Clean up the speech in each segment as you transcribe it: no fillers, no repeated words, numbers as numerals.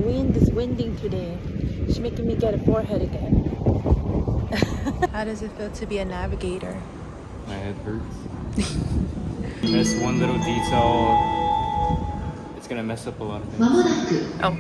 wind is winding today. She's making me get a forehead again. How does it feel to be a navigator? My head hurts. That's one little detail. It's gonna mess up a lot of things. Oh.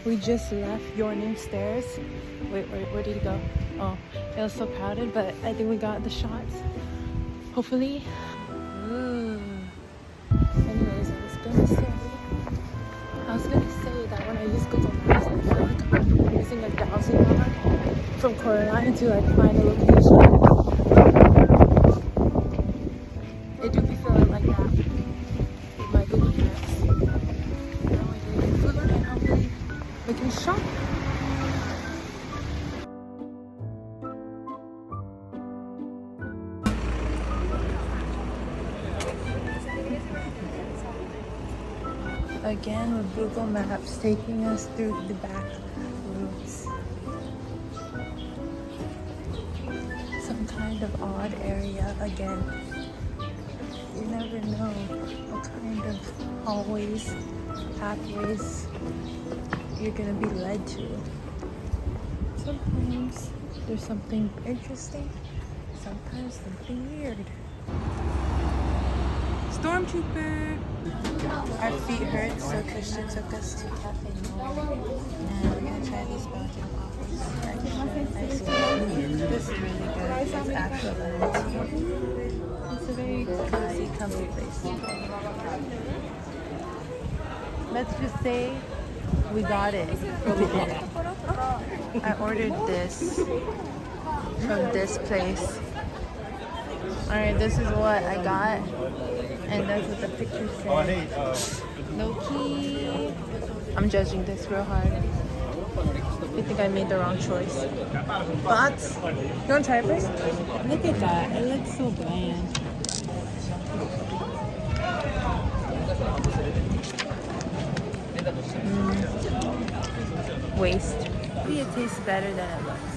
We just left Yawning Stairs. Wait, where did he go? Oh, it was so crowded, but I think we got the shots. Hopefully. Ooh. Anyways, I was gonna say that when I use Google Maps, I feel like I'm using a dowsing rod from Coraline to like find a location. I do be feeling like that with my Google Maps. Now we're getting food and hopefully we can shop. Again with Google Maps taking us through the back roads. Some kind of odd area again. You never know what kind of hallways, pathways you're gonna be led to. Sometimes there's something interesting, sometimes something weird. Stormtrooper! Our feet hurt, so Christian took us to Cafe No. And we're gonna try these Belgian waffles. This is really good. It's actual lemon tea. It's a very cozy, comfy place. Let's just say we got it. I ordered this from this place. Alright, this is what I got. And that's what the picture said. Low-key. I'm judging this real hard. I think I made the wrong choice. But, you want to try it first? Look at that. It looks so bland. Waste. Maybe it tastes better than it looks.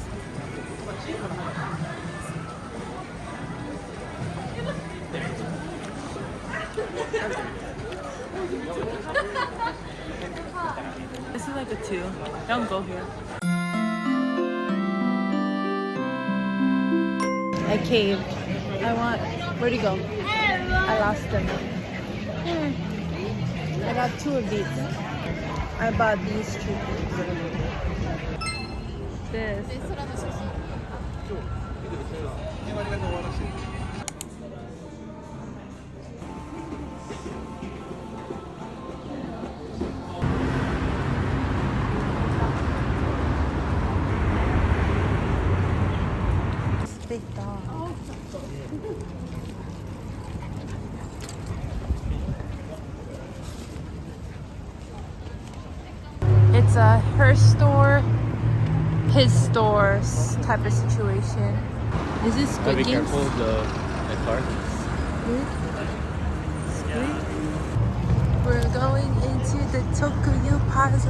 This is like a 2. Don't go here. I caved. Where'd he go? I lost him. I got 2 of these. I bought these 2. This. Big dog. It's a her store, his store type of situation. Is this good? Be careful of the car. We're going into the Tokyu Plaza.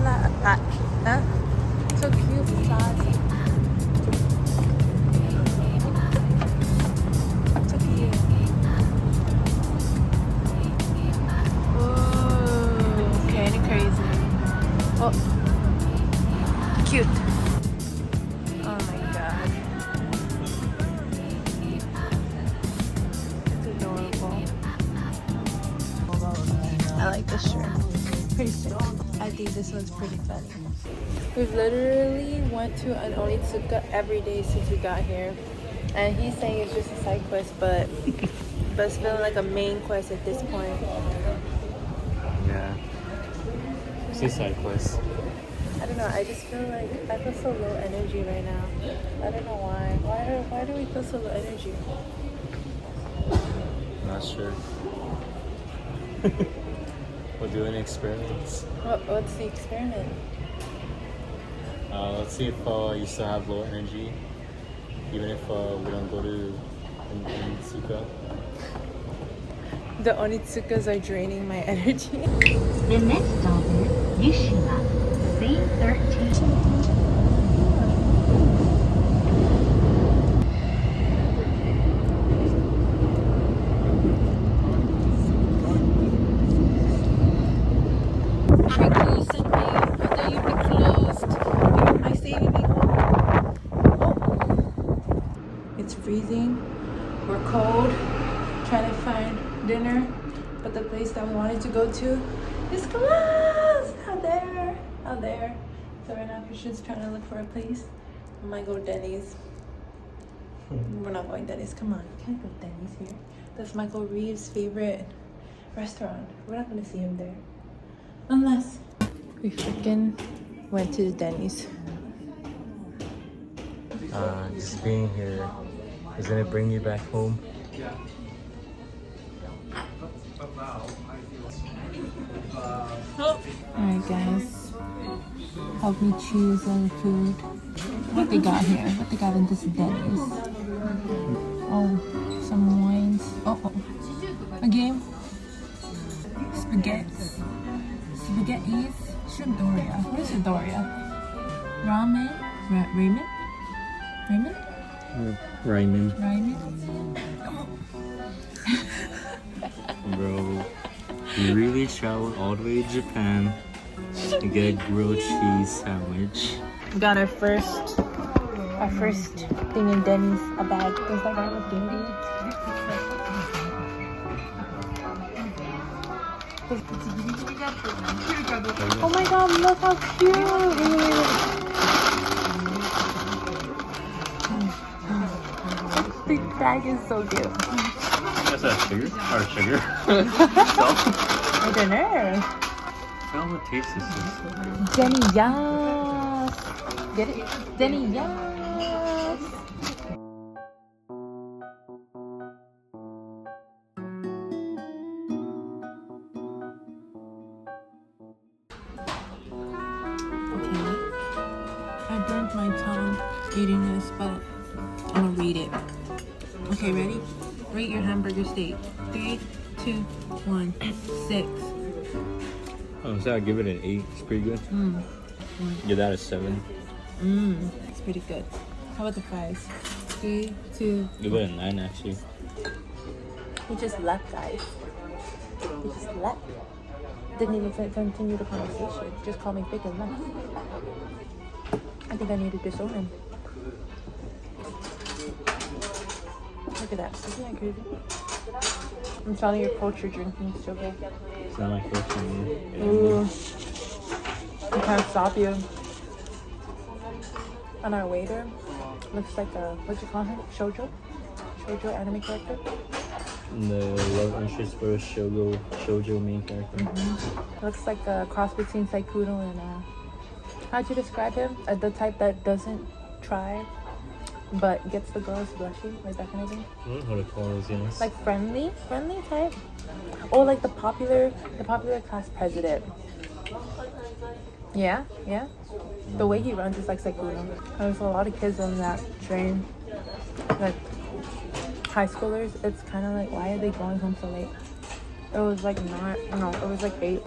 Tokyu Plaza. Oh, cute. Oh my god. It's adorable. I like this shirt. Pretty sick. I think this one's pretty funny. We've literally went to an onitsuka every day since we got here. And he's saying it's just a side quest, but it's feeling like a main quest at this point. Yeah. It's a side quest. I don't know, I just feel like I feel so low energy right now. I don't know why. Why do we feel so low energy? not sure. We'll do an experiment. What's the experiment? Let's see if you still have low energy, even if we don't go to an onitsuka. The onitsukas are draining my energy. The next stop is Shibuya, C13. It's freezing. We're cold. Trying to find dinner, but the place that we wanted to go to is closed. Out there. So right now Christian's trying to look for a place. We might go Denny's. We're not going Denny's. Come on, you can't go Denny's here. That's Michael Reeves' favorite restaurant. We're not gonna see him there, unless we freaking went to the Denny's. Just being here is gonna bring me back home. Alright guys, help me choose some food. What they got here? What they got in this Denny's? Oh, some wines. Oh, a game. Spaghettis. Shrimp Doria. What is a Doria? Ramen? Ramen? Bro, we really traveled all the way to Japan to get a grilled cheese sandwich. We got our first thing in Denny's, a bag. Does that guy look dandy? Oh my god, look how cute! The bag is so cute. Is that sugar? Or sugar? I don't know. Tell what taste this is. Denny, yes! Get it? Denny, yes! Okay. I burnt my tongue eating this, but I'm gonna read it. Okay, ready? Rate your hamburger steak. 3, 2, 1, 6. Oh, so I'll give it an 8. It's pretty good. Give that a 7. It's pretty good. How about the fries? 3, 2. Give it a 9 actually. He just left, guys. He just left. Didn't even continue the conversation. Just called me big and left. I think I need to disown him. Look at that. Isn't that crazy? I'm telling your culture drinking sugar. It's not my first time. Ooh. I can't stop you. And our waiter looks like a, what you call him? Shoujo anime character. The love interest for a shoujo main character. Looks like a cross between Saikudo and how'd you describe him? The type that doesn't try but gets the girls blushing, like that kind of thing. I don't know how to call those, yes. Like friendly type. Oh, like the popular class president. Yeah. The way he runs is like Saikudo. There's a lot of kids on that train, like high schoolers. It's kind of like, why are they going home so late? It was like it was like 8.